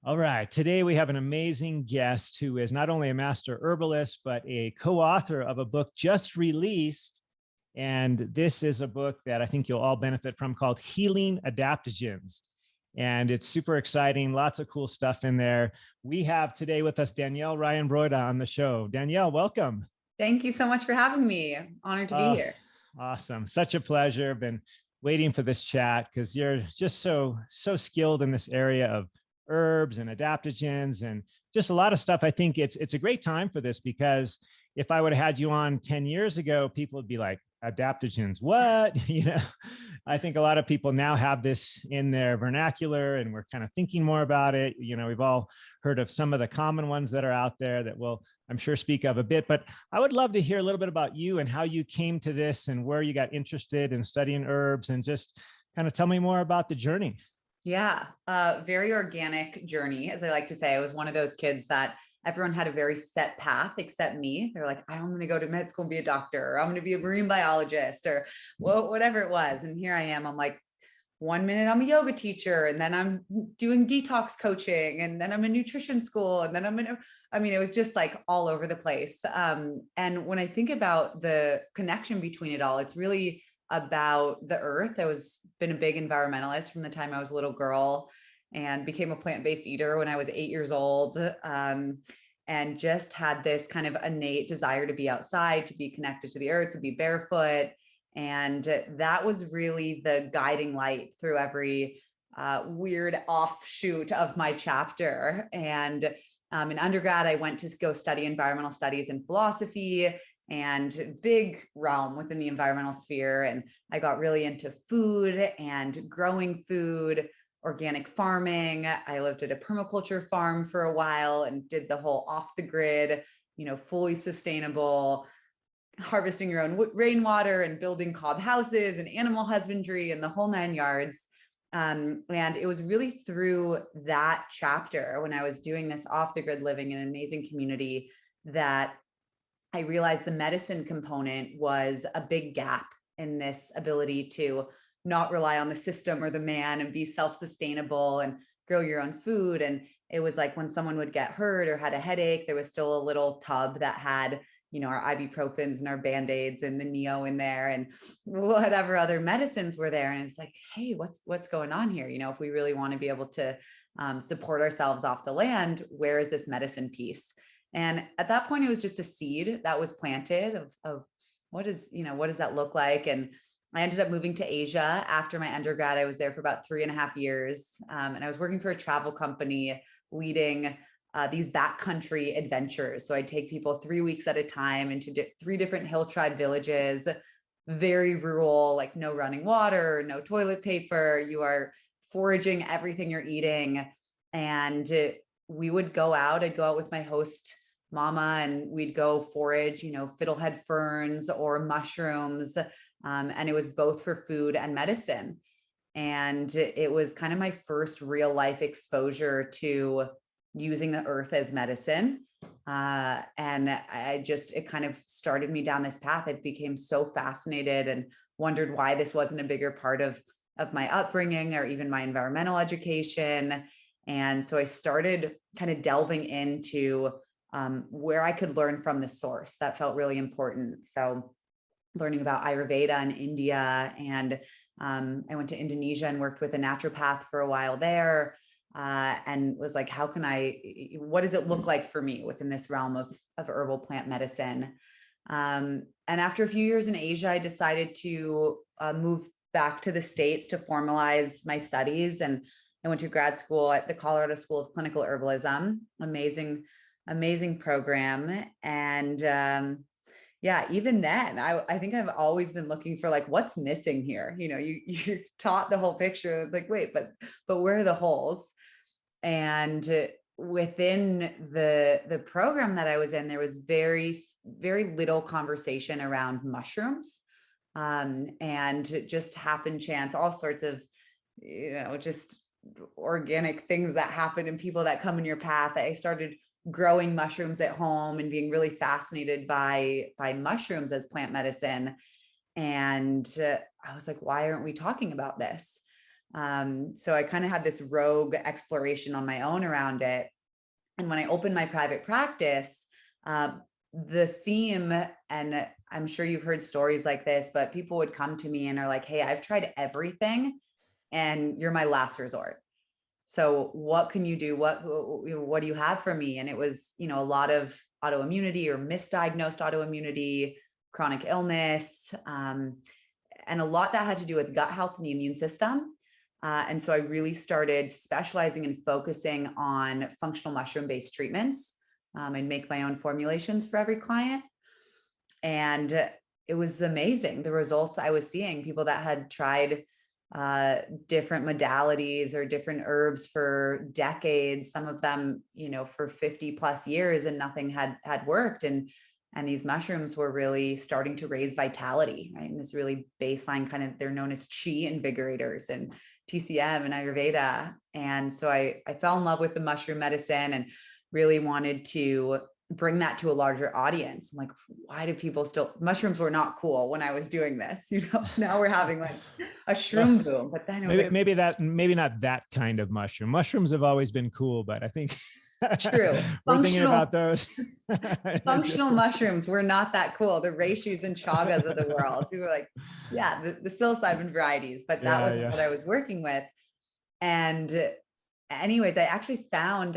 All right. Today we have an amazing guest who is not only a master herbalist, but a co-author of a book just released. And this is a book that I think you'll all benefit from called Healing Adaptogens. And it's super exciting. Lots of cool stuff in there. We have today with us Danielle Ryan Broida on the show. Danielle, welcome. Thank you so much for having me. Honored to be here. Awesome. Such a pleasure. Been waiting for this chat because you're just so skilled in this area of herbs and adaptogens and just a lot of stuff. I think it's a great time for this because if I would have had you on 10 years ago, people would be like, adaptogens, what? I think a lot of people now have this in their vernacular and we're kind of thinking more about it. We've all heard of some of the common ones that are out there that we'll, I'm sure, speak of a bit, but I would love to hear a little bit about you and how you came to this and where you got interested in studying herbs and just kind of tell me more about the journey. Yeah, very organic journey, as I like to say. I was one of those kids that everyone had a very set path except me. They're like, I'm going to go to med school and be a doctor, or I'm going to be a marine biologist, or whatever it was. And here I am. I'm like, 1 minute I'm a yoga teacher, and then I'm doing detox coaching, and then I'm in nutrition school, and then it was just like all over the place. And when I think about the connection between it all, it's really about the earth. I was been a big environmentalist from the time I was a little girl and became a plant-based eater when I was 8 years old. And just had this kind of innate desire to be outside, to be connected to the earth, to be barefoot. And that was really the guiding light through every weird offshoot of my chapter. And in undergrad, I went to go study environmental studies and philosophy, and big realm within the environmental sphere. And I got really into food and growing food, organic farming. I lived at a permaculture farm for a while and did the whole off the grid, fully sustainable, harvesting your own rainwater and building cob houses and animal husbandry and the whole 9 yards. And it was really through that chapter, when I was doing this off the grid living in an amazing community, that I realized the medicine component was a big gap in this ability to not rely on the system or the man and be self-sustainable and grow your own food. And it was like when someone would get hurt or had a headache, there was still a little tub that had, our ibuprofens and our Band-Aids and the Neo in there and whatever other medicines were there. And it's like, hey, what's going on here? If we really want to be able to support ourselves off the land, where is this medicine piece? And at that point, it was just a seed that was planted of what does that look like? And I ended up moving to Asia after my undergrad. I was there for about 3.5 years. And I was working for a travel company leading these backcountry adventures. So I'd take people 3 weeks at a time into 3 different hill tribe villages, very rural, like no running water, no toilet paper. You are foraging everything you're eating. And we would go out. I'd go out with my host mama and we'd go forage, fiddlehead ferns or mushrooms. And it was both for food and medicine. And it was kind of my first real life exposure to using the earth as medicine. And it kind of started me down this path. I became so fascinated and wondered why this wasn't a bigger part of my upbringing or even my environmental education. And so I started kind of delving into where I could learn from the source. That felt really important. So learning about Ayurveda in India, and I went to Indonesia and worked with a naturopath for a while there, and was like, what does it look like for me within this realm of herbal plant medicine? And after a few years in Asia, I decided to move back to the States to formalize my studies. And I went to grad school at the Colorado School of Clinical Herbalism. Amazing program. And even then, I think I've always been looking for like, what's missing here? You're taught the whole picture. It's like, wait, but where are the holes? And within the program that I was in, there was very, very little conversation around mushrooms, and just happen chance, all sorts of, just organic things that happen and people that come in your path. I started growing mushrooms at home and being really fascinated by mushrooms as plant medicine. And I was like, why aren't we talking about this? So I kind of had this rogue exploration on my own around it. And when I opened my private practice, the theme, and I'm sure you've heard stories like this, but people would come to me and are like, hey, I've tried everything and you're my last resort. So what can you do? What do you have for me? And it was, a lot of autoimmunity or misdiagnosed autoimmunity, chronic illness, and a lot that had to do with gut health and the immune system. And so I really started specializing and focusing on functional mushroom-based treatments. I'd make my own formulations for every client. And it was amazing. The results I was seeing, people that had tried different modalities or different herbs for decades, some of them, for 50 plus years, and nothing had worked. And these mushrooms were really starting to raise vitality, right? And this really baseline kind of, they're known as chi invigorators and TCM and Ayurveda. And so I fell in love with the mushroom medicine and really wanted to bring that to a larger audience. I'm like, why do people still, mushrooms were not cool when I was doing this, now we're having like a shroom boom, but then maybe not that kind of mushroom. Mushrooms have always been cool, but I think true. we're thinking about those. Functional mushrooms were not that cool. The reishis and chagas of the world. We were like, yeah, the psilocybin varieties, but that wasn't what I was working with. And anyways, I actually found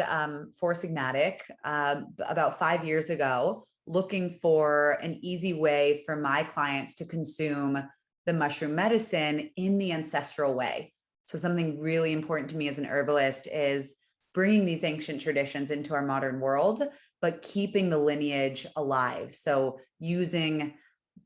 Four Sigmatic about 5 years ago, looking for an easy way for my clients to consume the mushroom medicine in the ancestral way. So something really important to me as an herbalist is bringing these ancient traditions into our modern world, but keeping the lineage alive. So using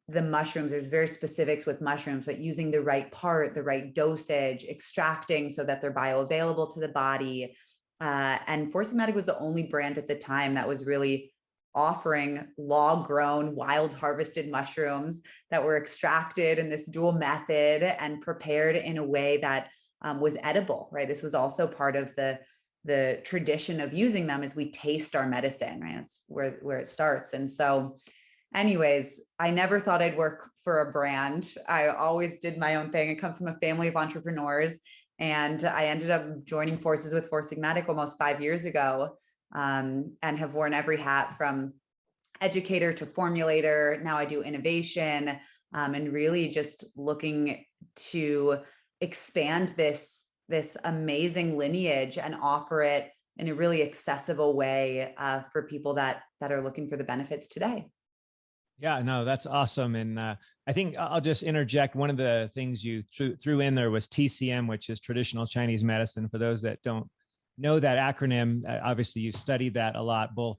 the mushrooms, there's very specifics with mushrooms, but using the right part, the right dosage, extracting so that they're bioavailable to the body. And Four Sigmatic was the only brand at the time that was really offering log-grown, wild harvested mushrooms that were extracted in this dual method and prepared in a way that was edible, right? This was also part of the tradition of using them as we taste our medicine, right? That's where it starts. And so anyways, I never thought I'd work for a brand. I always did my own thing. I come from a family of entrepreneurs, and I ended up joining forces with Four Sigmatic almost 5 years ago, and have worn every hat from educator to formulator. Now I do innovation, and really just looking to expand this amazing lineage and offer it in a really accessible way for people that are looking for the benefits today. Yeah, no, that's awesome. And I think I'll just interject. One of the things you threw in there was TCM, which is traditional Chinese medicine. For those that don't know that acronym, obviously you studied that a lot, both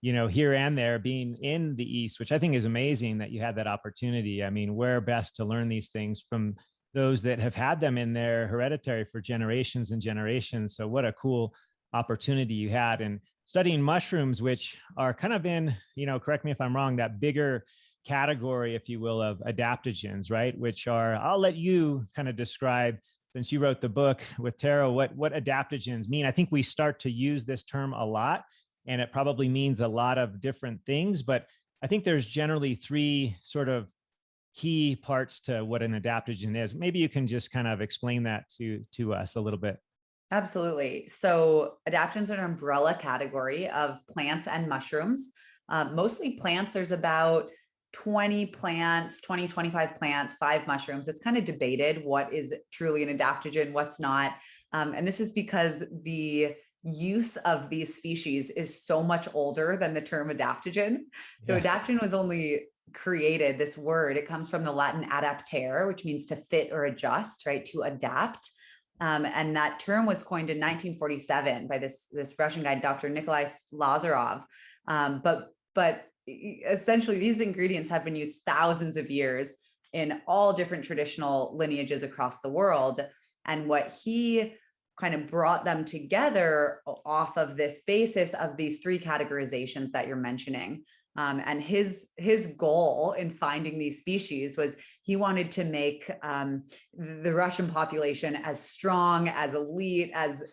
here and there, being in the East, which I think is amazing that you had that opportunity. I mean, where best to learn these things from those that have had them in their hereditary for generations and generations. So what a cool opportunity you had. And studying mushrooms, which are kind of in, correct me if I'm wrong, that bigger category, if you will, of adaptogens, right? Which are, I'll let you kind of describe, since you wrote the book with Tara, what adaptogens mean. I think we start to use this term a lot, and it probably means a lot of different things, but I think there's generally 3 sort of key parts to what an adaptogen is. Maybe you can just kind of explain that to us a little bit. Absolutely. So adaptogens are an umbrella category of plants and mushrooms. Mostly plants. There's about 20 plants, 25 plants, 5 mushrooms. It's kind of debated what is truly an adaptogen, what's not. And this is because the use of these species is so much older than the term adaptogen. So adaptogen was only created, this word, it comes from the Latin adaptere, which means to fit or adjust, right? To adapt. And that term was coined in 1947 by this Russian guy, Dr. Nikolai Lazarov. But essentially these ingredients have been used thousands of years in all different traditional lineages across the world. And what he kind of brought them together off of this basis of these 3 categorizations that you're mentioning. And his goal in finding these species was he wanted to make the Russian population as strong, as elite, as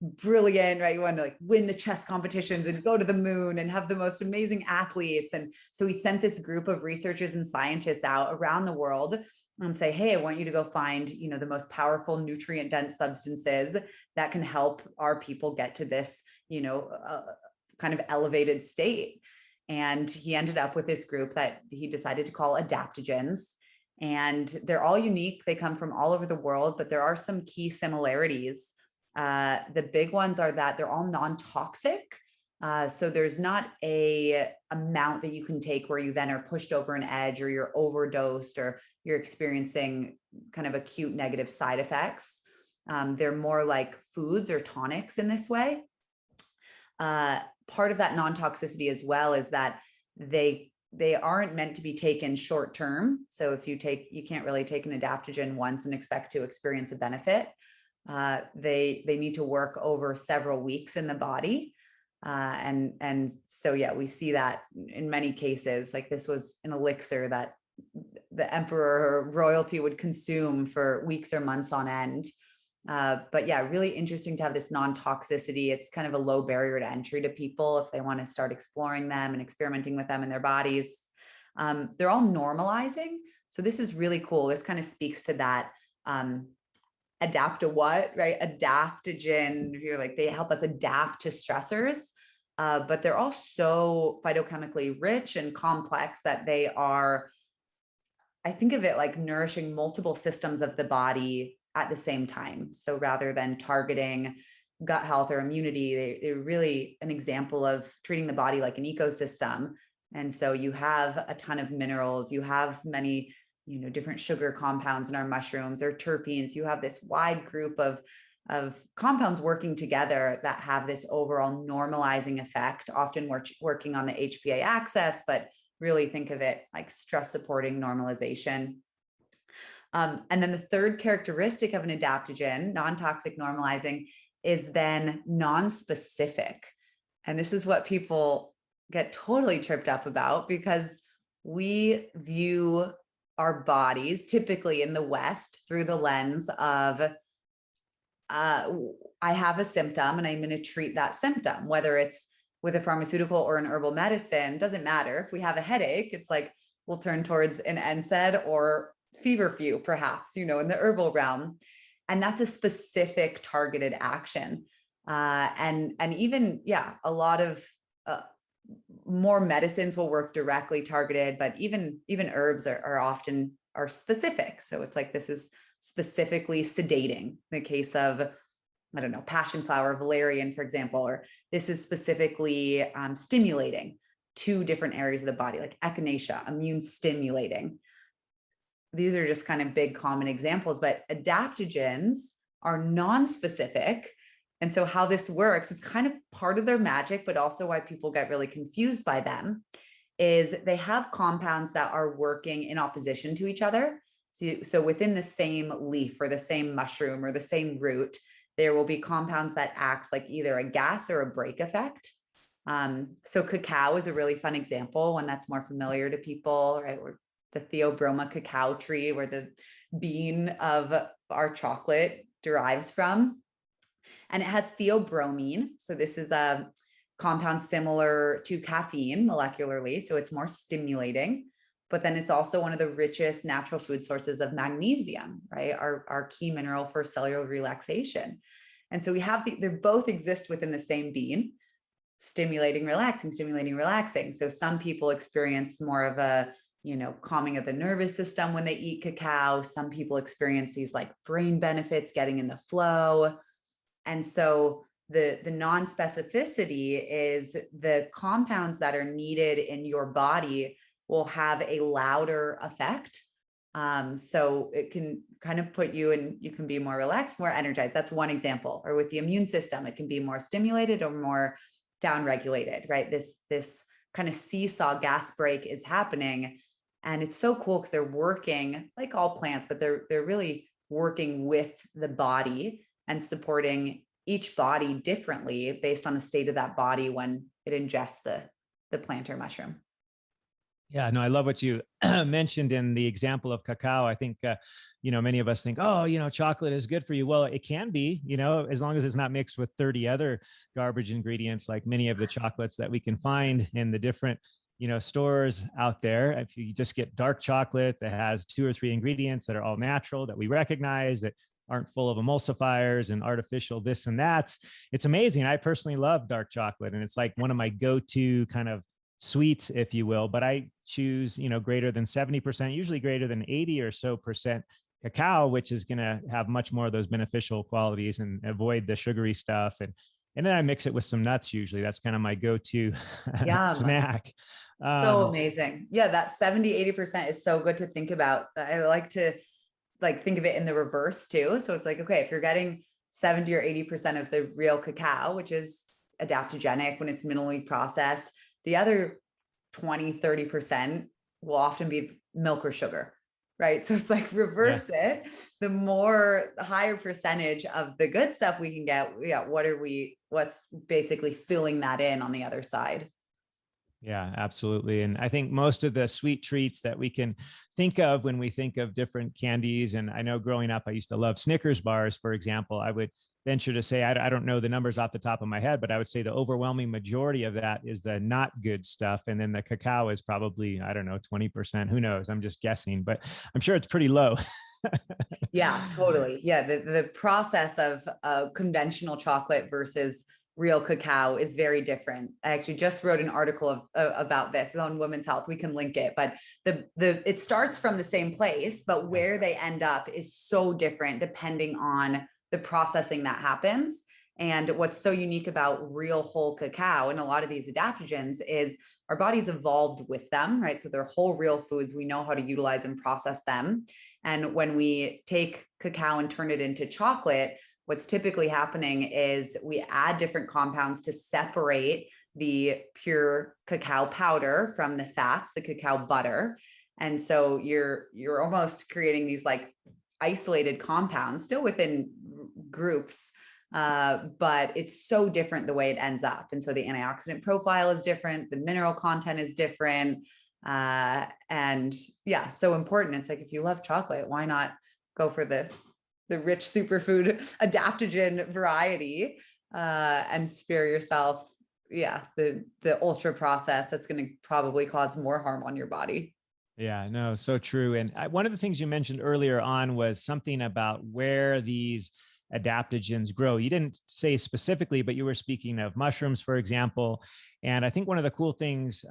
brilliant, right? He wanted to like win the chess competitions and go to the moon and have the most amazing athletes. And so he sent this group of researchers and scientists out around the world and say, hey, I want you to go find, you know, the most powerful nutrient dense substances that can help our people get to this, you know, kind of elevated state. And he ended up with this group that he decided to call adaptogens. And they're all unique. They come from all over the world, but there are some key similarities. The big ones are that they're all non-toxic. So there's not a amount that you can take where you then are pushed over an edge or you're overdosed or you're experiencing kind of acute negative side effects. They're more like foods or tonics in this way. Part of that non-toxicity as well is that they aren't meant to be taken short term. So if you can't really take an adaptogen once and expect to experience a benefit. They need to work over several weeks in the body. And so, yeah, we see that in many cases. Like this was an elixir that the emperor or royalty would consume for weeks or months on end. But yeah, really interesting to have this non-toxicity. It's kind of a low barrier to entry to people if they want to start exploring them and experimenting with them in their bodies. They're all normalizing. So this is really cool. This kind of speaks to that adapt to what, right? Adaptogen, you're like, they help us adapt to stressors, but they're all so phytochemically rich and complex that they are, I think of it like nourishing multiple systems of the body at the same time. So rather than targeting gut health or immunity, they're really an example of treating the body like an ecosystem. And so you have a ton of minerals, you have many, you know, different sugar compounds in our mushrooms or terpenes. You have this wide group of compounds working together that have this overall normalizing effect, often working on the HPA axis, but really think of it like stress supporting normalization. And then the third characteristic of an adaptogen, non-toxic normalizing, is then non-specific. And this is what people get totally tripped up about, because we view our bodies typically in the West through the lens of, I have a symptom and I'm going to treat that symptom, whether it's with a pharmaceutical or an herbal medicine, doesn't matter. If we have a headache, it's like, we'll turn towards an NSAID or feverfew, perhaps, you know, in the herbal realm. And that's a specific targeted action. And even, yeah, a lot of more medicines will work directly targeted, but even herbs are often specific. So it's like, this is specifically sedating in the case of, I don't know, passion flower, valerian, for example, or this is specifically stimulating two different areas of the body, like echinacea, immune stimulating. These are just kind of big common examples, but adaptogens are non-specific. And so how this works, it's kind of part of their magic, but also why people get really confused by them, is they have compounds that are working in opposition to each other. So within the same leaf or the same mushroom or the same root, there will be compounds that act like either a gas or a brake effect. So cacao is a really fun example, one that's more familiar to people, right? The Theobroma cacao tree, where the bean of our chocolate derives from. And it has theobromine. So this is a compound similar to caffeine molecularly. So it's more stimulating, but then it's also one of the richest natural food sources of magnesium, right? Our key mineral for cellular relaxation. And so we have, they both exist within the same bean, stimulating, relaxing, stimulating, relaxing. So some people experience more of a, you know, calming of the nervous system when they eat cacao. Some people experience these like brain benefits, getting in the flow. And so the non-specificity is the compounds that are needed in your body will have a louder effect. So it can kind of put you in, you can be more relaxed, more energized. That's one example. Or with the immune system, it can be more stimulated or more downregulated, right? This kind of seesaw gas break is happening. And it's so cool because they're working like all plants, but they're really working with the body and supporting each body differently based on the state of that body when it ingests the plant or mushroom. Yeah, no, I love what you mentioned in the example of cacao. I think, many of us think, oh, chocolate is good for you. Well, it can be, as long as it's not mixed with 30 other garbage ingredients, like many of the chocolates that we can find in the different, stores out there. If you just get dark chocolate that has 2 or 3 ingredients that are all natural, that we recognize, that aren't full of emulsifiers and artificial this and that, it's amazing. I personally love dark chocolate, and it's like one of my go-to kind of sweets, if you will, but I choose, greater than 70%, usually greater than 80 or so percent cacao, which is going to have much more of those beneficial qualities and avoid the sugary stuff. And then I mix it with some nuts. Usually that's kind of my go-to Yeah. snack. So amazing. Yeah, that 70-80% is so good to think about. I like to think of it in the reverse too. So it's like, okay, if you're getting 70 or 80% of the real cacao, which is adaptogenic when it's minimally processed, the other 20-30% will often be milk or sugar, right? So it's like Yeah. reverse it. The higher percentage of the good stuff we can get, yeah, what's basically filling that in on the other side? Yeah, absolutely. And I think most of the sweet treats that we can think of when we think of different candies, and I know growing up, I used to love Snickers bars, for example. I would venture to say, I don't know the numbers off the top of my head, but I would say the overwhelming majority of that is the not good stuff. And then the cacao is probably, I don't know, 20%. Who knows? I'm just guessing, but I'm sure it's pretty low. Yeah, totally. Yeah, the process of conventional chocolate versus real cacao is very different. I actually just wrote an article about this on women's health. We can link it, but it starts from the same place, but where they end up is so different depending on the processing that happens. And what's so unique about real whole cacao and a lot of these adaptogens is our bodies evolved with them, right? So they're whole real foods. We know how to utilize and process them. And when we take cacao and turn it into chocolate, what's typically happening is we add different compounds to separate the pure cacao powder from the fats, the cacao butter. And so you're almost creating these like isolated compounds still within groups, but it's so different the way it ends up. And so the antioxidant profile is different, the mineral content is different. And yeah, so important. It's like, if you love chocolate, why not go for the rich superfood adaptogen variety, and spare yourself, yeah, the ultra process that's going to probably cause more harm on your body. Yeah, no, so true. And one of the things you mentioned earlier on was something about where these adaptogens grow. You didn't say specifically, but you were speaking of mushrooms, for example. And I think one of the cool things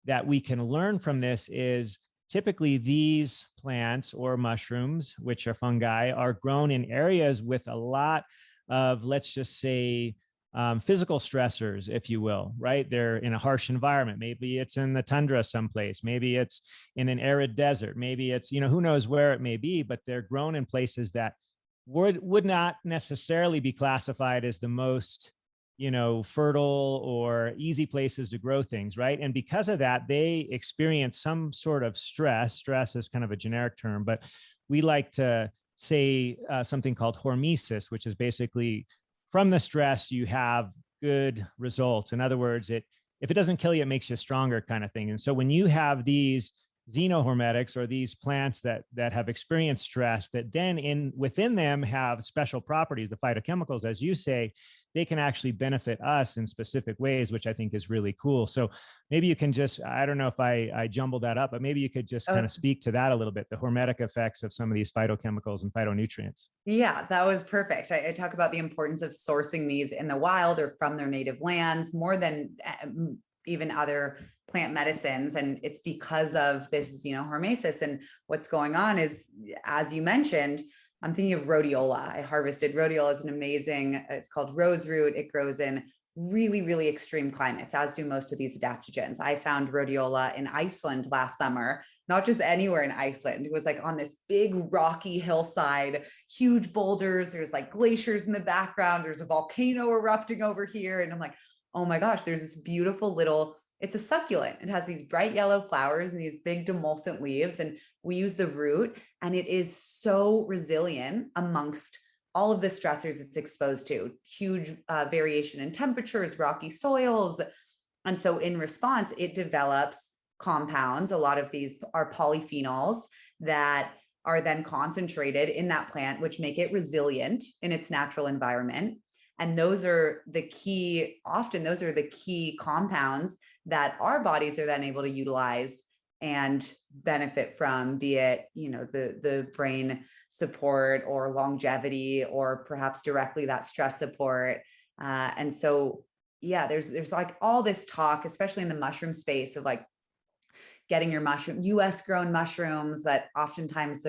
that we can learn from this is typically these plants or mushrooms, which are fungi, are grown in areas with a lot of, let's just say, physical stressors, if you will, right? They're in a harsh environment. Maybe it's in the tundra someplace. Maybe it's in an arid desert. Maybe it's, who knows where it may be, but they're grown in places that would not necessarily be classified as the most, fertile or easy places to grow things, right? And because of that, they experience some sort of stress. Stress is kind of a generic term, but we like to say something called hormesis, which is basically from the stress, you have good results. In other words, if it doesn't kill you, it makes you stronger, kind of thing. And so when you have these xenohormetics, or these plants that have experienced stress, that then within them have special properties, the phytochemicals, as you say, they can actually benefit us in specific ways, which I think is really cool. So maybe you can just, I don't know if I jumbled that up, but maybe you could just kind of speak to that a little bit, the hormetic effects of some of these phytochemicals and phytonutrients. Yeah, that was perfect. I talk about the importance of sourcing these in the wild or from their native lands more than even other plant medicines. And it's because of this, hormesis. And what's going on is, as you mentioned, I'm thinking of rhodiola. I harvested rhodiola. Is an amazing, it's called rose root. It grows in really, really extreme climates, as do most of these adaptogens. I found rhodiola in Iceland last summer, not just anywhere in Iceland. It was like on this big rocky hillside, huge boulders. There's like glaciers in the background. There's a volcano erupting over here. And I'm like, oh my gosh, there's this beautiful little, it's a succulent. It has these bright yellow flowers and these big demulcent leaves. And we use the root, and it is so resilient amongst all of the stressors it's exposed to, huge variation in temperatures, rocky soils. And so in response, it develops compounds. A lot of these are polyphenols that are then concentrated in that plant, which make it resilient in its natural environment. And those are the key, often those are the key compounds that our bodies are then able to utilize and benefit from, be it, the brain support or longevity, or perhaps directly that stress support. And so, yeah, there's like all this talk, especially in the mushroom space, of like getting your US grown mushrooms, but oftentimes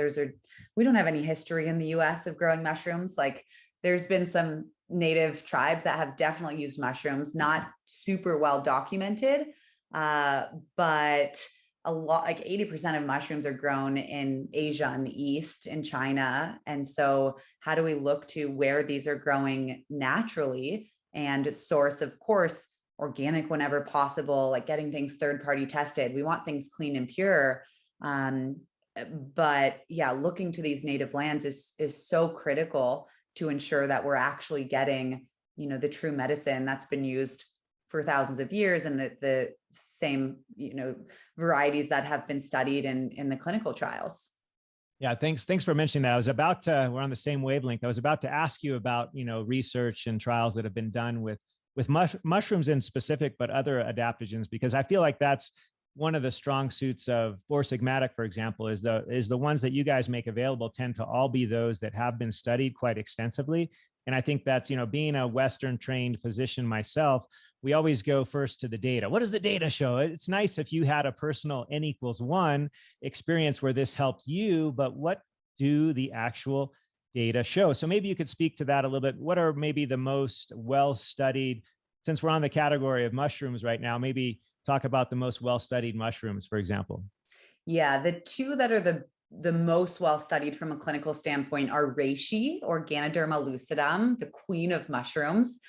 we don't have any history in the US of growing mushrooms. Like there's been some native tribes that have definitely used mushrooms, not super well documented, but a lot, like 80% of mushrooms are grown in Asia in the East, in China. And so how do we look to where these are growing naturally and source, of course, organic whenever possible, like getting things third-party tested. We want things clean and pure. But yeah, looking to these native lands is so critical to ensure that we're actually getting, the true medicine that's been used for thousands of years, and the same, varieties that have been studied in the clinical trials. Yeah, thanks for mentioning that. I was about to, we're on the same wavelength. I was about to ask you about, research and trials that have been done with mushrooms in specific, but other adaptogens, because I feel like that's one of the strong suits of Four Sigmatic, for example, is the ones that you guys make available tend to all be those that have been studied quite extensively. And I think that's, being a Western trained physician myself, we always go first to the data. What does the data show? It's nice if you had a personal N=1 experience where this helped you, but what do the actual data show? So maybe you could speak to that a little bit. What are maybe the most well-studied, since we're on the category of mushrooms right now, maybe talk about the most well-studied mushrooms, for example. Yeah, the two that are the most well-studied from a clinical standpoint are reishi, or Ganoderma lucidum, the queen of mushrooms.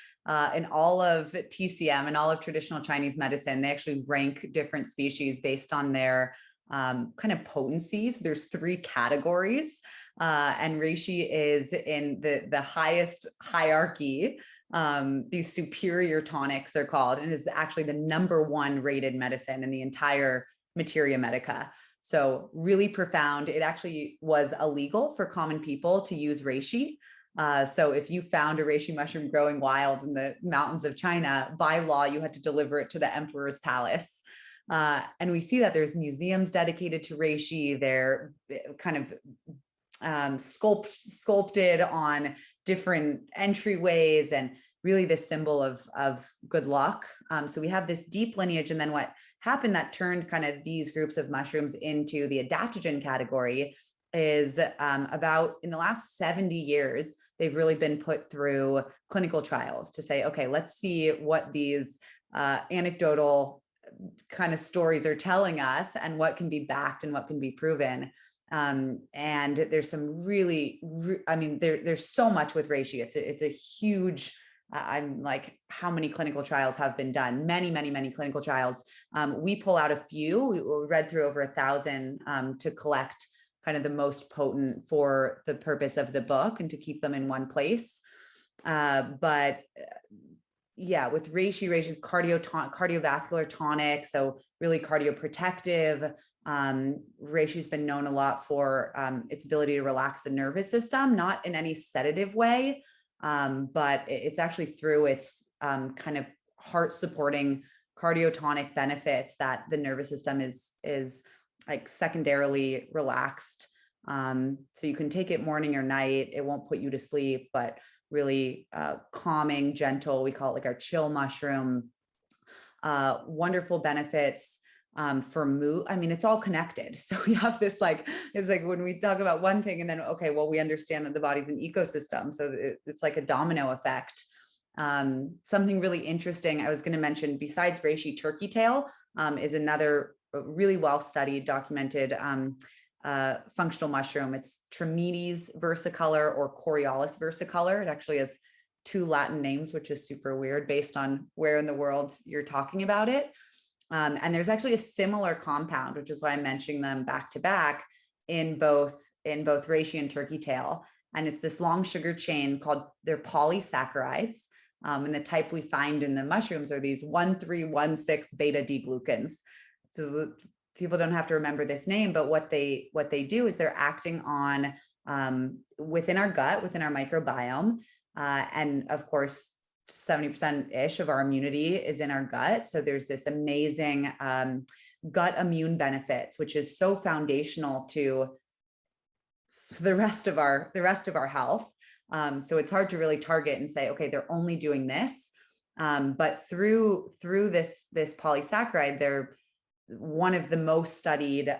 In all of TCM and all of traditional Chinese medicine, they actually rank different species based on their kind of potencies. There's 3 categories, and reishi is in the highest hierarchy. These superior tonics, they're called, and is actually the #1 rated medicine in the entire materia medica. So really profound. It actually was illegal for common people to use reishi. So if you found a reishi mushroom growing wild in the mountains of China, by law, you had to deliver it to the emperor's palace. And we see that there's museums dedicated to reishi. They're kind of sculpted on different entryways, and really this symbol of good luck. So we have this deep lineage. And then what happened that turned kind of these groups of mushrooms into the adaptogen category is about in the last 70 years, they've really been put through clinical trials to say, okay, let's see what these anecdotal kind of stories are telling us and what can be backed and what can be proven. And there's some really, there's so much with reishi. It's a huge, I'm like, how many clinical trials have been done? Many, many, many clinical trials. We pull out a few. We read through over 1,000 to collect kind of the most potent for the purpose of the book and to keep them in one place. But yeah, with reishi cardiovascular tonic, so really cardioprotective. Reishi's been known a lot for its ability to relax the nervous system, not in any sedative way, but it's actually through its kind of heart supporting cardiotonic benefits that the nervous system is like secondarily relaxed. So you can take it morning or night. It won't put you to sleep, but really calming, gentle. We call it like our chill mushroom. Wonderful benefits for mood. I mean, it's all connected. So we have this it's like when we talk about one thing and then, okay, well, we understand that the body's an ecosystem. So it's like a domino effect. Something really interesting I was going to mention besides reishi, turkey tail is another really well-studied, documented functional mushroom. It's Trametes versicolor or Coriolis versicolor. It actually has 2 Latin names, which is super weird based on where in the world you're talking about it. And there's actually a similar compound, which is why I'm mentioning them back to back in both reishi and turkey tail. And it's this long sugar chain called, they're polysaccharides. And the type we find in the mushrooms are these 1,3,1,6 beta D glucans. So people don't have to remember this name, but what they do is they're acting on within our gut, within our microbiome. And of course, 70%-ish of our immunity is in our gut. So there's this amazing gut immune benefits, which is so foundational to the rest of our health. So it's hard to really target and say, okay, they're only doing this. But through this polysaccharide, they're one of the most studied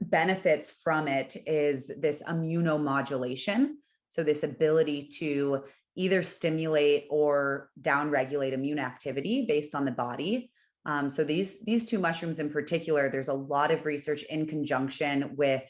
benefits from it is this immunomodulation. So this ability to either stimulate or downregulate immune activity based on the body. So these two mushrooms in particular, there's a lot of research in conjunction with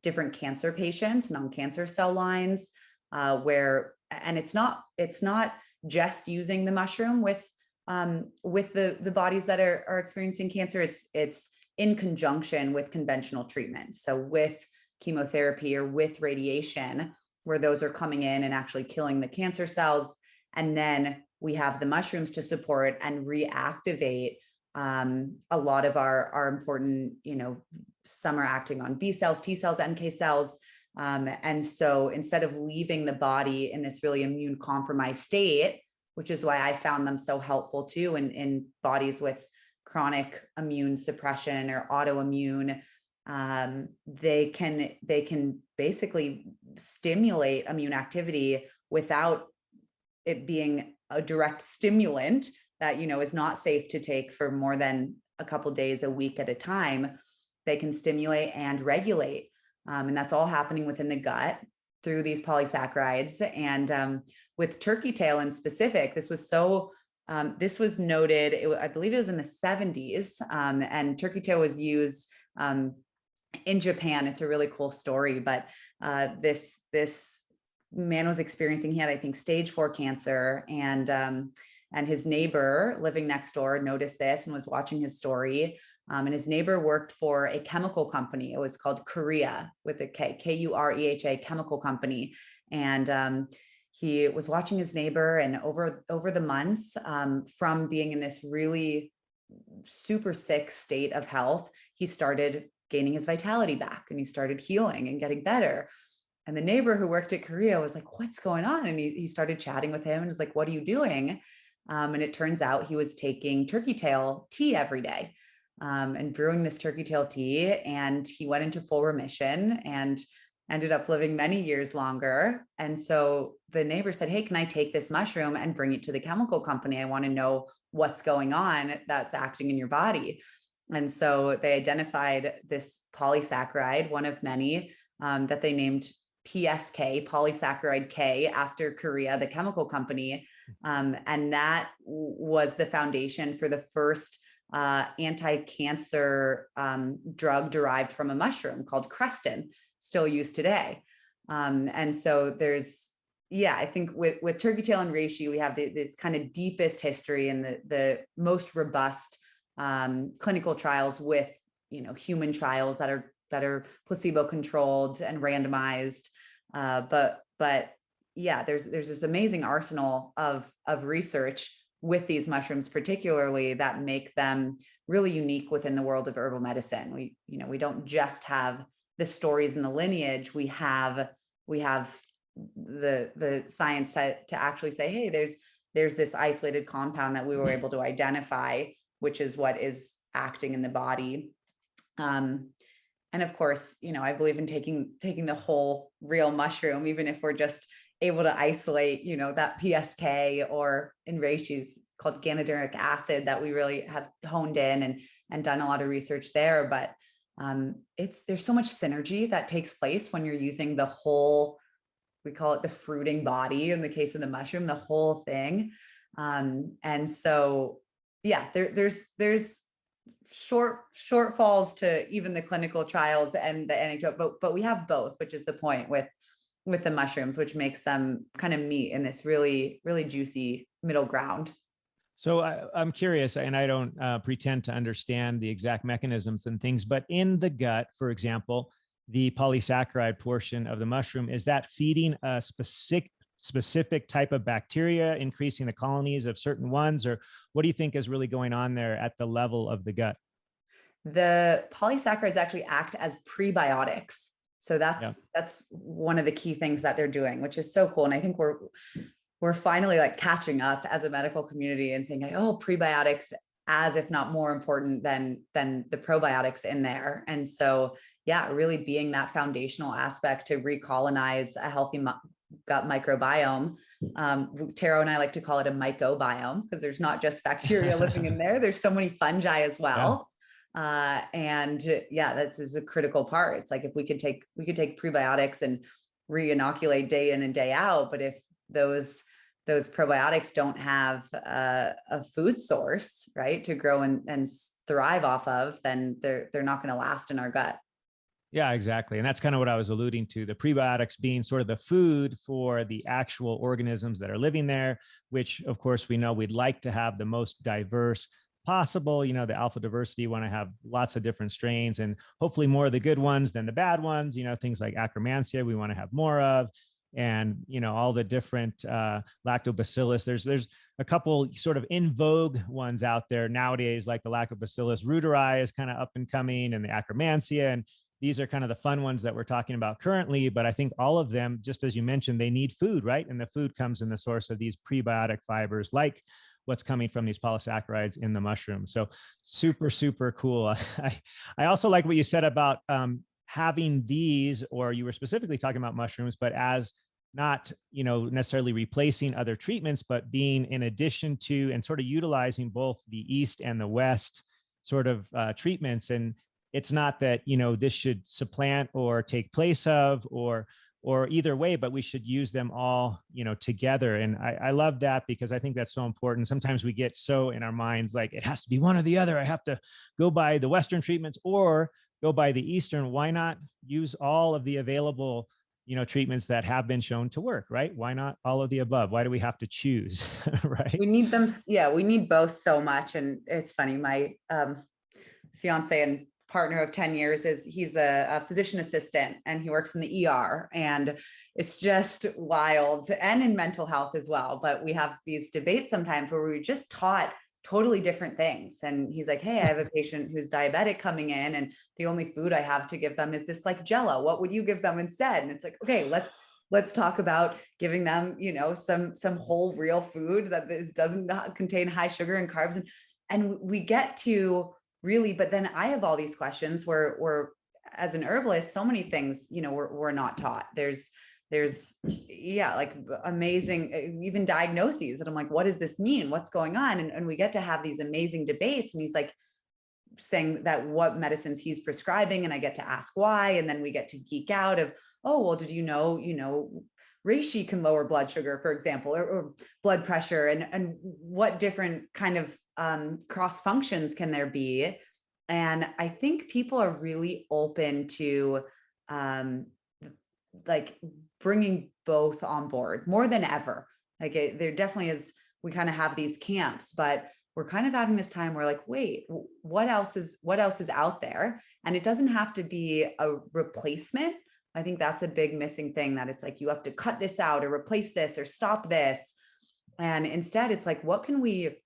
different cancer patients, non-cancer cell lines, and it's not just using the mushroom with the bodies that are experiencing cancer. It's in conjunction with conventional treatments. So with chemotherapy or with radiation, where those are coming in and actually killing the cancer cells. And then we have the mushrooms to support and reactivate a lot of our important, some are acting on B cells, T cells, NK cells. And so instead of leaving the body in this really immune compromised state, which is why I found them so helpful too in bodies with chronic immune suppression or autoimmune, they can basically stimulate immune activity without it being a direct stimulant that, is not safe to take for more than a couple days, a week at a time. They can stimulate and regulate. And that's all happening within the gut through these polysaccharides. And with turkey tail in specific, this was noted, I believe it was in the 70s, and turkey tail was used in Japan. It's a really cool story, but this man was experiencing, he had, I think, stage 4 cancer, and his neighbor living next door noticed this and was watching his story. And his neighbor worked for a chemical company. It was called Korea with a K, Kureha chemical company. And he was watching his neighbor, and over the months, from being in this really super sick state of health, he started gaining his vitality back, and he started healing and getting better. And the neighbor who worked at Korea was like, what's going on? And he started chatting with him and was like, what are you doing? And it turns out he was taking turkey tail tea every day, and brewing this turkey tail tea. And he went into full remission and ended up living many years longer. And so the neighbor said, hey, can I take this mushroom and bring it to the chemical company? I want to know what's going on that's acting in your body. And so they identified this polysaccharide, one of many, that they named PSK, polysaccharide K, after Korea, the chemical company. And that was the foundation for the first anti-cancer drug derived from a mushroom called Crestin, still used today. And so I think with turkey tail and reishi, we have this kind of deepest history and the most robust clinical trials with, human trials that are placebo controlled and randomized. But yeah, there's this amazing arsenal of research with these mushrooms, particularly, that make them really unique within the world of herbal medicine. We don't just have the stories and the lineage. We have the science to actually say, hey, there's this isolated compound that we were able to identify, which is what is acting in the body. And of course, I believe in taking the whole real mushroom, even if we're just able to isolate, that PSK, or in reishi's called ganoderic acid, that we really have honed in and done a lot of research there. But there's so much synergy that takes place when you're using the whole, we call it the fruiting body in the case of the mushroom, the whole thing. And so, yeah, there's shortfalls to even the clinical trials and the anecdote, but we have both, which is the point with the mushrooms, which makes them kind of meet in this really, really juicy middle ground. So I'm curious, and I don't pretend to understand the exact mechanisms and things, but in the gut, for example, the polysaccharide portion of the mushroom, is that feeding a specific type of bacteria increasing the colonies of certain ones, or what do you think is really going on there at the level of the gut? The polysaccharides actually act as prebiotics. So Yeah. that's one of the key things that they're doing, which is so cool. And I think we're finally like catching up as a medical community and saying like, oh, prebiotics as if not more important than the probiotics in there. And so yeah, really being that foundational aspect to recolonize a healthy gut microbiome. Taro and I like to call it a mycobiome because there's not just bacteria living in there. There's so many fungi as Yeah. well. And yeah, this is a critical part. It's like if we could take prebiotics and re-inoculate day in and day out, but if those probiotics don't have a food source, right, to grow and thrive off of, then they're not going to last in our gut. Yeah, exactly. And that's kind of what I was alluding to, the prebiotics being sort of the food for the actual organisms that are living there, which of course we know we'd like to have the most diverse possible. You know, the alpha diversity, want to have lots of different strains and hopefully more of the good ones than the bad ones. You know, things like Akkermansia, we want to have more of, and, you know, all the different lactobacillus. There's a couple sort of in vogue ones out there nowadays, like the Lactobacillus reuteri is kind of up and coming, and the Akkermansia. And these are kind of the fun ones that we're talking about currently, but I think all of them, just as you mentioned, they need food, right? And the food comes in the source of these prebiotic fibers, like what's coming from these polysaccharides in the mushrooms. So super, super cool. I also like what you said about having these, or you were specifically talking about mushrooms, but as not, you know, necessarily replacing other treatments, but being in addition to and sort of utilizing both the East and the West sort of treatments. And it's not that, you know, this should supplant or take place of, or either way, but we should use them all, you know, together. And I love that, because I think that's so important. Sometimes we get so in our minds, like it has to be one or the other. I have to go by the Western treatments or go by the Eastern. Why not use all of the available, you know, treatments that have been shown to work, right? Why not all of the above? Why do we have to choose? Right? We need them. Yeah, we need both so much. And it's funny, my fiance and partner of 10 years he's a physician assistant, and he works in the ER, and it's just wild, and in mental health as well. But we have these debates sometimes where we just taught totally different things. And he's like, hey, I have a patient who's diabetic coming in, and the only food I have to give them is this like Jello. What would you give them instead? And it's like, okay, let's talk about giving them, you know, some whole real food that doesn't contain high sugar and carbs. And we get to really, but then I have all these questions where as an herbalist, so many things, you know, we're not taught. There's yeah, like amazing, even diagnoses that I'm like, what does this mean? What's going on? And we get to have these amazing debates, and he's like saying that what medicines he's prescribing, and I get to ask why. And then we get to geek out of, oh, well, did you know, reishi can lower blood sugar, for example, or blood pressure, and what different kind of cross functions can there be? And I think people are really open to like bringing both on board more than ever. Like there definitely is, we kind of have these camps, but we're kind of having this time where like, wait, what else is out there? And it doesn't have to be a replacement. I think that's a big missing thing, that it's like, you have to cut this out or replace this or stop this. And instead it's like, what can we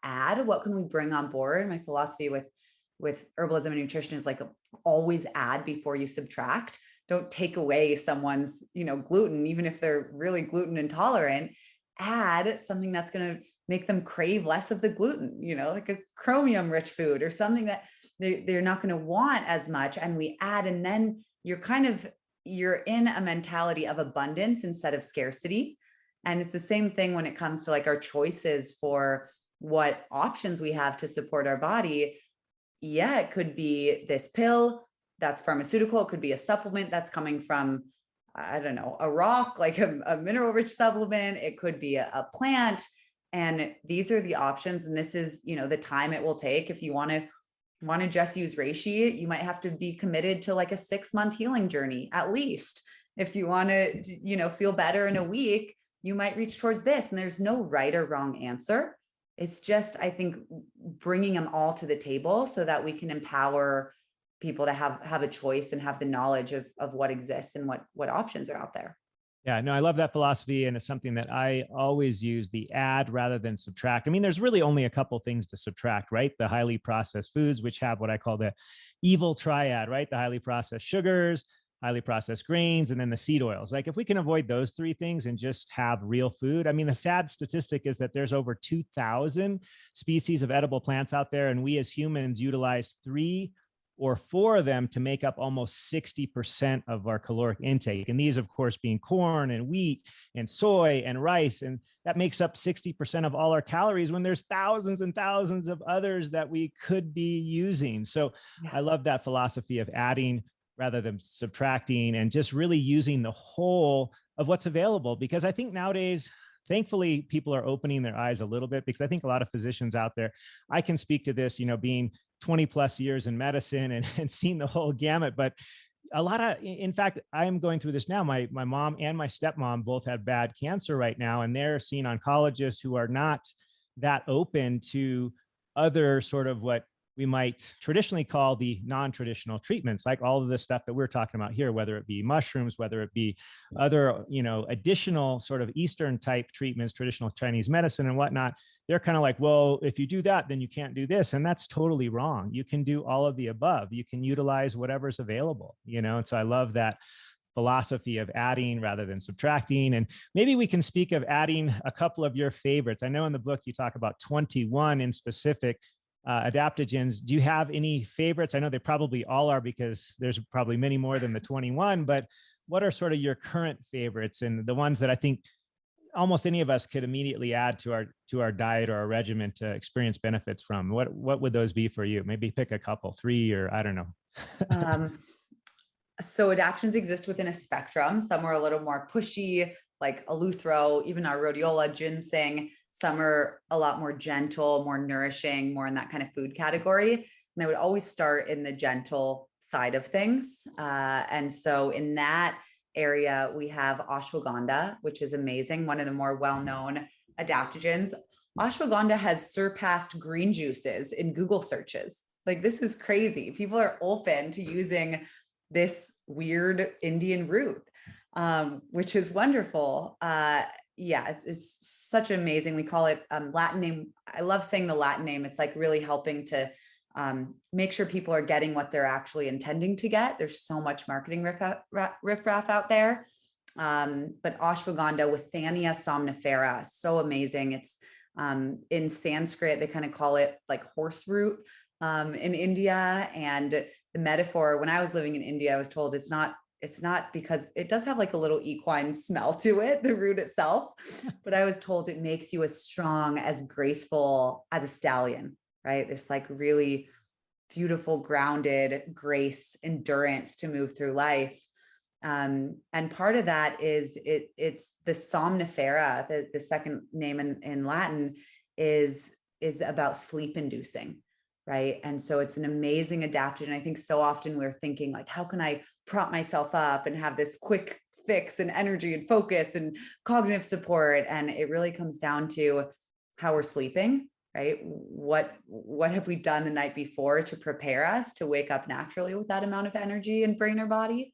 add? What can we bring on board? My philosophy with herbalism and nutrition is like, always add before you subtract. Don't take away someone's, you know, gluten, even if they're really gluten intolerant. Add something that's going to make them crave less of the gluten, you know, like a chromium rich food or something that they're not going to want as much. And we add, and then you're in a mentality of abundance instead of scarcity. And it's the same thing when it comes to like our choices for what options we have to support our body. Yeah, it could be this pill that's pharmaceutical. It could be a supplement that's coming from, I don't know, a rock, like a mineral rich supplement. It could be a plant. And these are the options. And this is, you know, the time it will take. If you want to just use reishi, you might have to be committed to like a 6-month healing journey, at least. If you want to, you know, feel better in a week, you might reach towards this. And there's no right or wrong answer. It's just, I think, bringing them all to the table so that we can empower people to have a choice and have the knowledge of what exists and what options are out there. Yeah, no, I love that philosophy. And it's something that I always use, the add rather than subtract. I mean, there's really only a couple things to subtract, right? The highly processed foods, which have what I call the evil triad, right? The highly processed sugars, highly processed grains, and then the seed oils. Like if we can avoid those three things and just have real food, I mean, the sad statistic is that there's over 2,000 species of edible plants out there. And we as humans utilize 3 or 4 of them to make up almost 60% of our caloric intake. And these, of course, being corn and wheat and soy and rice. And that makes up 60% of all our calories when there's thousands and thousands of others that we could be using. So I love that philosophy of adding rather than subtracting and just really using the whole of what's available. Because I think nowadays, thankfully, people are opening their eyes a little bit, because I think a lot of physicians out there, I can speak to this, being 20 plus years in medicine and seeing the whole gamut. But a lot of, in fact, I'm going through this now. My mom and my stepmom both have bad cancer right now, and they're seeing oncologists who are not that open to other sort of what we might traditionally call the non-traditional treatments, like all of the stuff that we're talking about here, whether it be mushrooms, whether it be other, additional sort of Eastern type treatments, traditional Chinese medicine and whatnot. They're kind of like, well, if you do that, then you can't do this. And that's totally wrong. You can do all of the above. You can utilize whatever's available, and so I love that philosophy of adding rather than subtracting. And maybe we can speak of adding a couple of your favorites. I know in the book you talk about 21 in specific adaptogens. Do you have any favorites? I know they probably all are, because there's probably many more than the 21, but what are sort of your current favorites and the ones that I think almost any of us could immediately add to our diet or our regimen to experience benefits from? What would those be for you? Maybe pick a couple, 3, or I don't know. So adaptogens exist within a spectrum. Some are a little more pushy, like eleuthero, even our rhodiola, ginseng. Some are a lot more gentle, more nourishing, more in that kind of food category. And I would always start in the gentle side of things. And so in that area, we have ashwagandha, which is amazing. One of the more well-known adaptogens. Ashwagandha has surpassed green juices in Google searches. Like, this is crazy. People are open to using this weird Indian root, which is wonderful. Yeah, it's such amazing. We call it Latin name. I love saying the Latin name. It's like really helping to make sure people are getting what they're actually intending to get. There's so much marketing riffraff out there. But ashwagandha, Withania somnifera, so amazing. It's in Sanskrit, they kind of call it like horse root in India. And the metaphor, when I was living in India, I was told it's not because it does have like a little equine smell to it, the root itself, but I was told it makes you as strong, as graceful as a stallion, right? This like really beautiful, grounded grace, endurance to move through life. And part of that is it's the somnifera, the second name in Latin is about sleep inducing, right? And so it's an amazing adaptogen. I think so often we're thinking like, how can I prop myself up and have this quick fix and energy and focus and cognitive support? And it really comes down to how we're sleeping, right? What have we done the night before to prepare us to wake up naturally with that amount of energy and brain or body?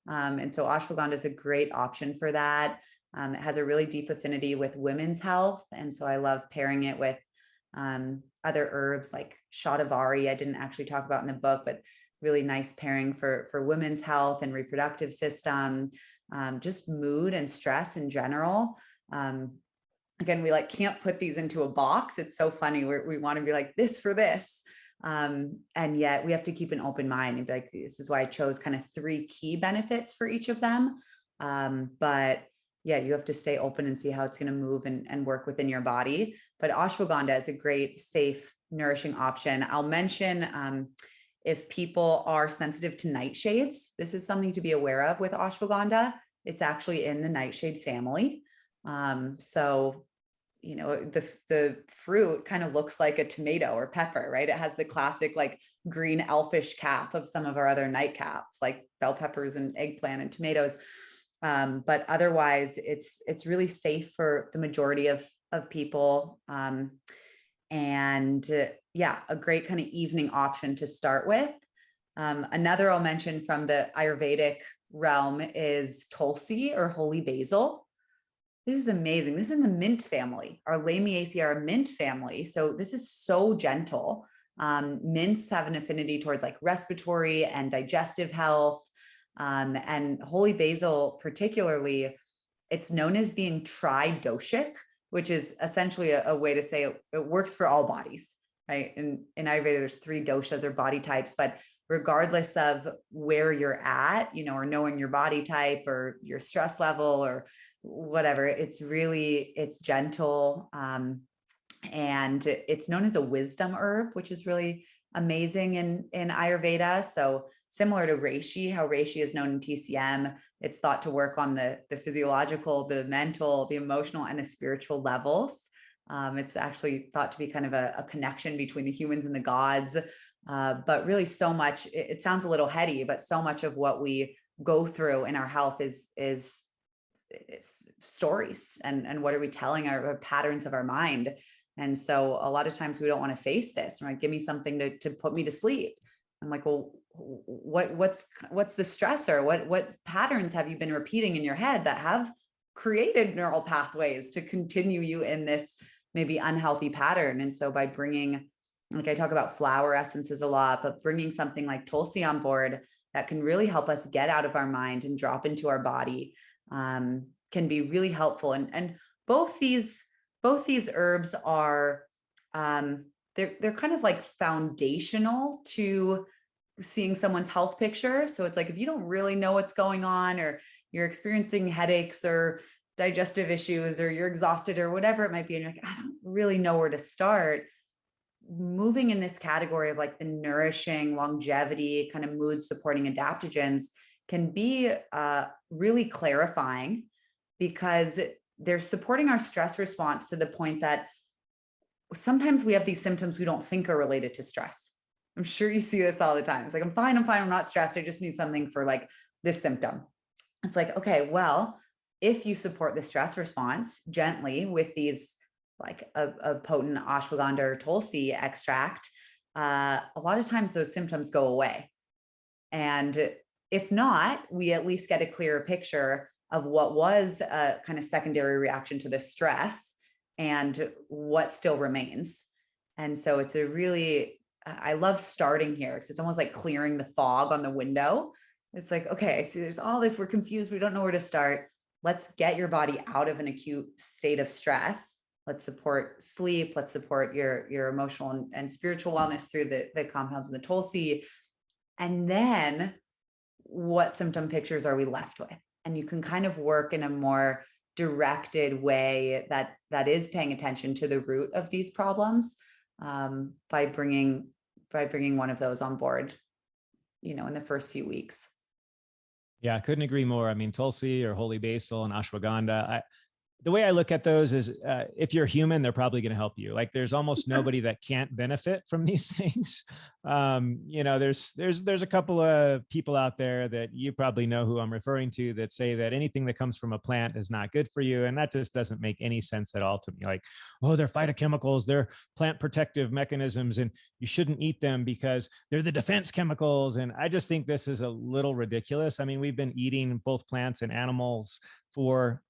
And so ashwagandha is a great option for that. It has a really deep affinity with women's health. And so I love pairing it with other herbs like shatavari. I didn't actually talk about in the book, but really nice pairing for women's health and reproductive system, just mood and stress in general. Again, we like can't put these into a box. It's so funny. We want to be like this for this. And yet we have to keep an open mind and be like, this is why I chose kind of 3 key benefits for each of them. But yeah, you have to stay open and see how it's going to move and work within your body. But ashwagandha is a great, safe, nourishing option. I'll mention, if people are sensitive to nightshades, this is something to be aware of with ashwagandha. It's actually in the nightshade family. So, the fruit kind of looks like a tomato or pepper, right? It has the classic like green elfish cap of some of our other nightcaps, like bell peppers and eggplant and tomatoes. But otherwise, it's really safe for the majority of people. Yeah, a great kind of evening option to start with. Another I'll mention from the Ayurvedic realm is Tulsi or holy basil. This is amazing. This is in the mint family, our Lamiaceae are a mint family. So this is so gentle. Mints have an affinity towards like respiratory and digestive health. And holy basil, particularly, it's known as being tridoshic, which is essentially a way to say it works for all bodies, right? In Ayurveda, there's 3 doshas or body types, but regardless of where you're at, or knowing your body type or your stress level or whatever, it's gentle. And it's known as a wisdom herb, which is really amazing in Ayurveda. So similar to reishi, how reishi is known in TCM, it's thought to work on the physiological, the mental, the emotional, and the spiritual levels. It's actually thought to be kind of a connection between the humans and the gods. But really so much, it sounds a little heady, but so much of what we go through in our health is stories and what are we telling our patterns of our mind. And so a lot of times we don't want to face this. Right? Give me something to put me to sleep. I'm like, well, what's the stressor? What patterns have you been repeating in your head that have created neural pathways to continue you in this maybe unhealthy pattern? And so by bringing, like I talk about flower essences a lot, but bringing something like Tulsi on board that can really help us get out of our mind and drop into our body can be really helpful. And both these herbs are, they're kind of like foundational to seeing someone's health picture. So it's like, if you don't really know what's going on, or you're experiencing headaches or digestive issues, or you're exhausted or whatever it might be, and you're like, I don't really know where to start, moving in this category of like the nourishing, longevity, kind of mood supporting adaptogens can be really clarifying, because they're supporting our stress response to the point that sometimes we have these symptoms we don't think are related to stress. I'm sure you see this all the time. It's like, I'm fine, I'm not stressed. I just need something for like this symptom. It's like, okay, well, if you support the stress response gently with these, like a potent ashwagandha or Tulsi extract, a lot of times those symptoms go away. And if not, we at least get a clearer picture of what was a kind of secondary reaction to the stress and what still remains. And so it's a really, I love starting here, because it's almost like clearing the fog on the window. It's like, okay, see, there's all this, we're confused, we don't know where to start. Let's get your body out of an acute state of stress. Let's support sleep. Let's support your emotional and spiritual wellness through the compounds in the Tulsi. And then what symptom pictures are we left with? And you can kind of work in a more directed way that is paying attention to the root of these problems, by bringing one of those on board, in the first few weeks. Yeah, I couldn't agree more. I mean, Tulsi or holy basil and ashwagandha, the way I look at those is, if you're human, they're probably going to help you. Like, there's almost nobody that can't benefit from these things. There's a couple of people out there that you probably know who I'm referring to that say that anything that comes from a plant is not good for you. And that just doesn't make any sense at all to me. Like, oh, they're phytochemicals, they're plant protective mechanisms, and you shouldn't eat them because they're the defense chemicals. And I just think this is a little ridiculous. I mean, we've been eating both plants and animals for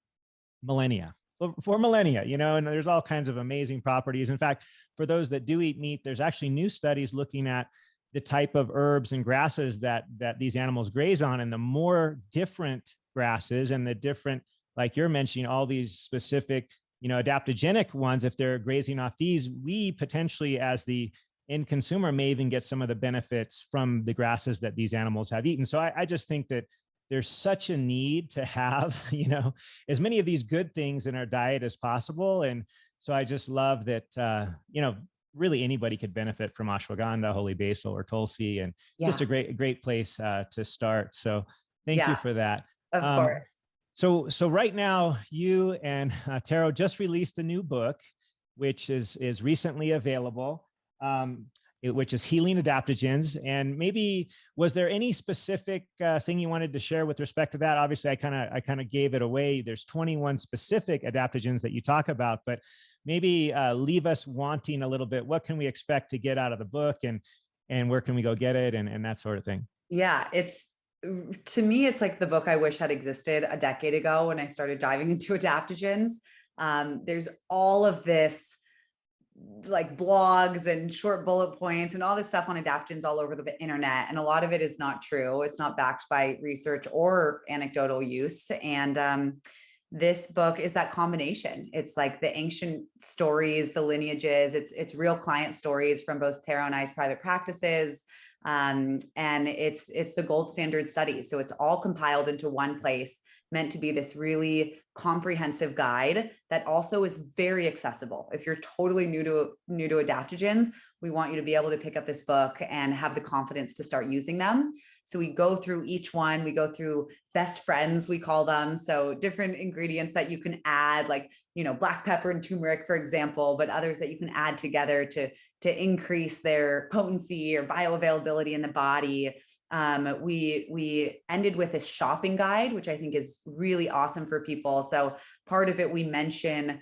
millennia, and there's all kinds of amazing properties. In fact, for those that do eat meat, there's actually new studies looking at the type of herbs and grasses that these animals graze on. And the more different grasses and the different, like you're mentioning, all these specific, adaptogenic ones, if they're grazing off these, we potentially, as the end consumer, may even get some of the benefits from the grasses that these animals have eaten. So I just think that there's such a need to have, as many of these good things in our diet as possible. And so I just love that, really anybody could benefit from ashwagandha, holy basil, or Tulsi, and just a great place to start. So thank you for that. Of course. So right now, you and Taro just released a new book, which is recently available. Which is Healing Adaptogens. And maybe, was there any specific thing you wanted to share with respect to that? Obviously, I kind of gave it away. There's 21 specific adaptogens that you talk about, but maybe leave us wanting a little bit. What can we expect to get out of the book, and where can we go get it, and that sort of thing? Yeah, it's to me, it's like the book I wish had existed a decade ago when I started diving into adaptogens. There's all of this like blogs and short bullet points and all this stuff on adaptogens all over the internet. And a lot of it is not true. It's not backed by research or anecdotal use. And this book is that combination. It's like the ancient stories, the lineages, it's real client stories from both Tara and I's private practices. And it's the gold standard study. So it's all compiled into one place, meant to be this really comprehensive guide that also is very accessible. If you're totally new to adaptogens, we want you to be able to pick up this book and have the confidence to start using them. So we go through each one, we go through best friends, we call them. So different ingredients that you can add, like, black pepper and turmeric, for example, but others that you can add together to increase their potency or bioavailability in the body. We ended with a shopping guide, which I think is really awesome for people. So part of it, we mention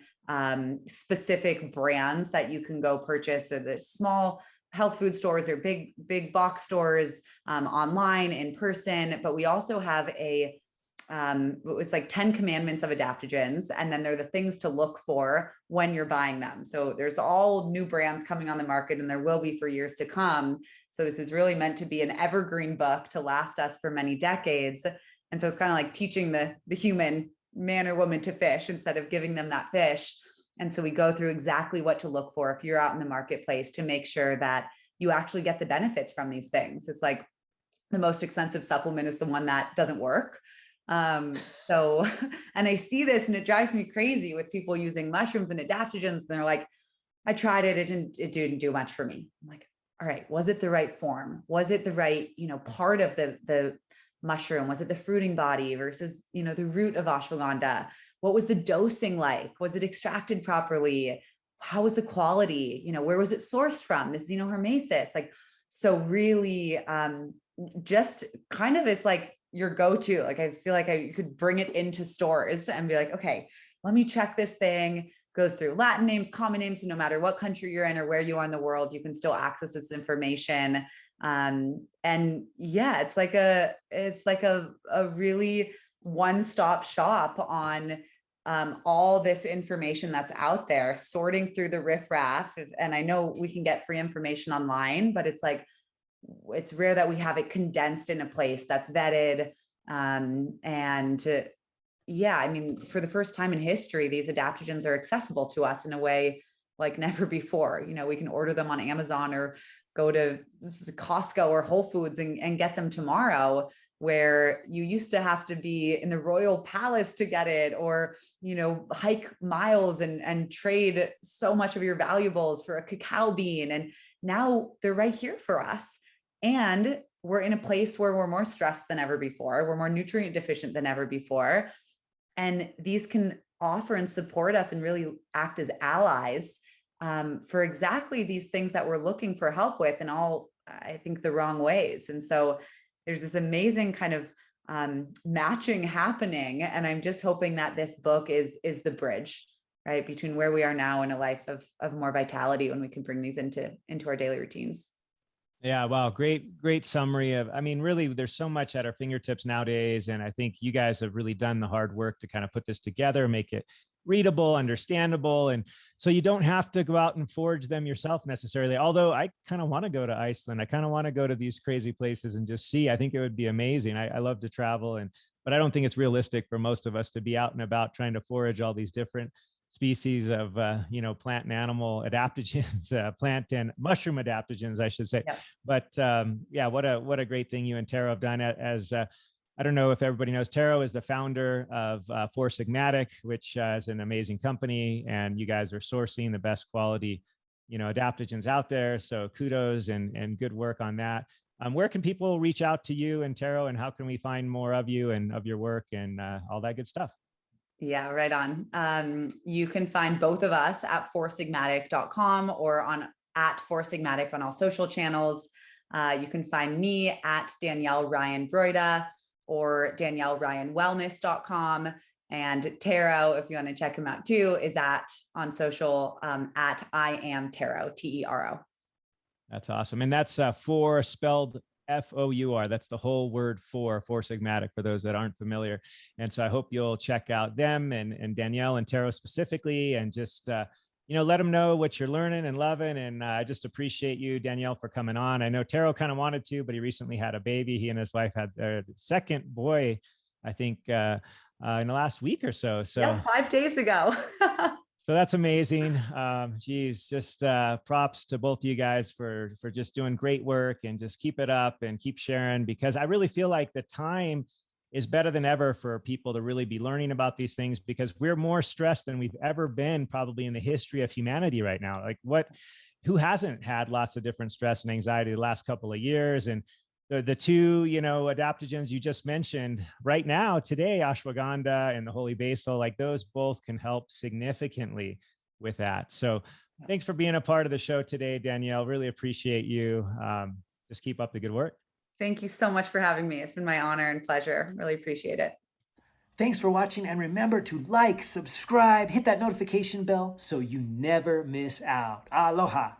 specific brands that you can go purchase. So there's small health food stores or big box stores, online, in person, but we also have it's like 10 commandments of adaptogens. And then they're the things to look for when you're buying them. So there's all new brands coming on the market, and there will be for years to come. So this is really meant to be an evergreen book to last us for many decades. And so it's kind of like teaching the human man or woman to fish instead of giving them that fish. And so we go through exactly what to look for if you're out in the marketplace to make sure that you actually get the benefits from these things. It's like the most expensive supplement is the one that doesn't work. And I see this and it drives me crazy with people using mushrooms and adaptogens. And they're like, I tried it. It didn't do much for me. I'm like, all right, was it the right form? Was it the right, part of the mushroom? Was it the fruiting body versus, the root of ashwagandha? What was the dosing like? Was it extracted properly? How was the quality? Where was it sourced from? Is xenohermesis? So really, just kind of it's like your go-to. Like, I feel like you could bring it into stores and be like, okay, let me check this thing. Goes through Latin names, common names. So no matter what country you're in or where you are in the world, you can still access this information. And yeah, it's like a really one-stop shop on all this information that's out there, sorting through the riffraff. And I know we can get free information online, but it's like, it's rare that we have it condensed in a place that's vetted. Yeah, I mean, for the first time in history, these adaptogens are accessible to us in a way like never before. We can order them on Amazon or go to Costco or Whole Foods and get them tomorrow, where you used to have to be in the royal palace to get it, or, hike miles and trade so much of your valuables for a cacao bean. And now they're right here for us. And we're in a place where we're more stressed than ever before. We're more nutrient deficient than ever before. And these can offer and support us and really act as allies for exactly these things that we're looking for help with in all, I think, the wrong ways. And so there's this amazing kind of matching happening. And I'm just hoping that this book is the bridge, right, between where we are now and a life of more vitality when we can bring these into our daily routines. Yeah, wow, great summary of, I mean, really, there's so much at our fingertips nowadays. And I think you guys have really done the hard work to kind of put this together, make it readable, understandable. And so you don't have to go out and forage them yourself necessarily. Although I kind of want to go to Iceland. I kind of want to go to these crazy places and just see. I think it would be amazing. I love to travel, but I don't think it's realistic for most of us to be out and about trying to forage all these different species of plant and animal adaptogens, plant and mushroom adaptogens, I should say. Yep. But yeah, what a great thing you and Tara have done. As I don't know if everybody knows, Tara is the founder of Four Sigmatic, which is an amazing company, and you guys are sourcing the best quality adaptogens out there. So kudos and good work on that. Where can people reach out to you and Tara, and how can we find more of you and of your work and all that good stuff? Yeah, right on. You can find both of us at foursigmatic.com or at foursigmatic on all social channels. You can find me at Danielle Ryan Broida or DanielleRyanWellness.com. And Taro, if you want to check him out too, is on social at I am Taro, Tero. That's awesome. And that's four spelled FOUR. That's the whole word Four Sigmatic, for those that aren't familiar. And so I hope you'll check out them and Danielle and Taro specifically, and just, let them know what you're learning and loving. And I just appreciate you, Danielle, for coming on. I know Taro kind of wanted to, but he recently had a baby. He and his wife had their second boy, I think, in the last week or so. So yeah, 5 days ago. So that's amazing. Geez, just props to both of you guys for just doing great work, and just keep it up and keep sharing, because I really feel like the time is better than ever for people to really be learning about these things, because we're more stressed than we've ever been probably in the history of humanity right now. Like, who hasn't had lots of different stress and anxiety the last couple of years? And the two, adaptogens you just mentioned right now today, ashwagandha and the holy basil, like those both can help significantly with that. So thanks for being a part of the show today, Danielle. Really appreciate you. Just keep up the good work. Thank you so much for having me. It's been my honor and pleasure. Really appreciate it. Thanks for watching, and remember to like, subscribe, hit that notification bell so you never miss out. Aloha.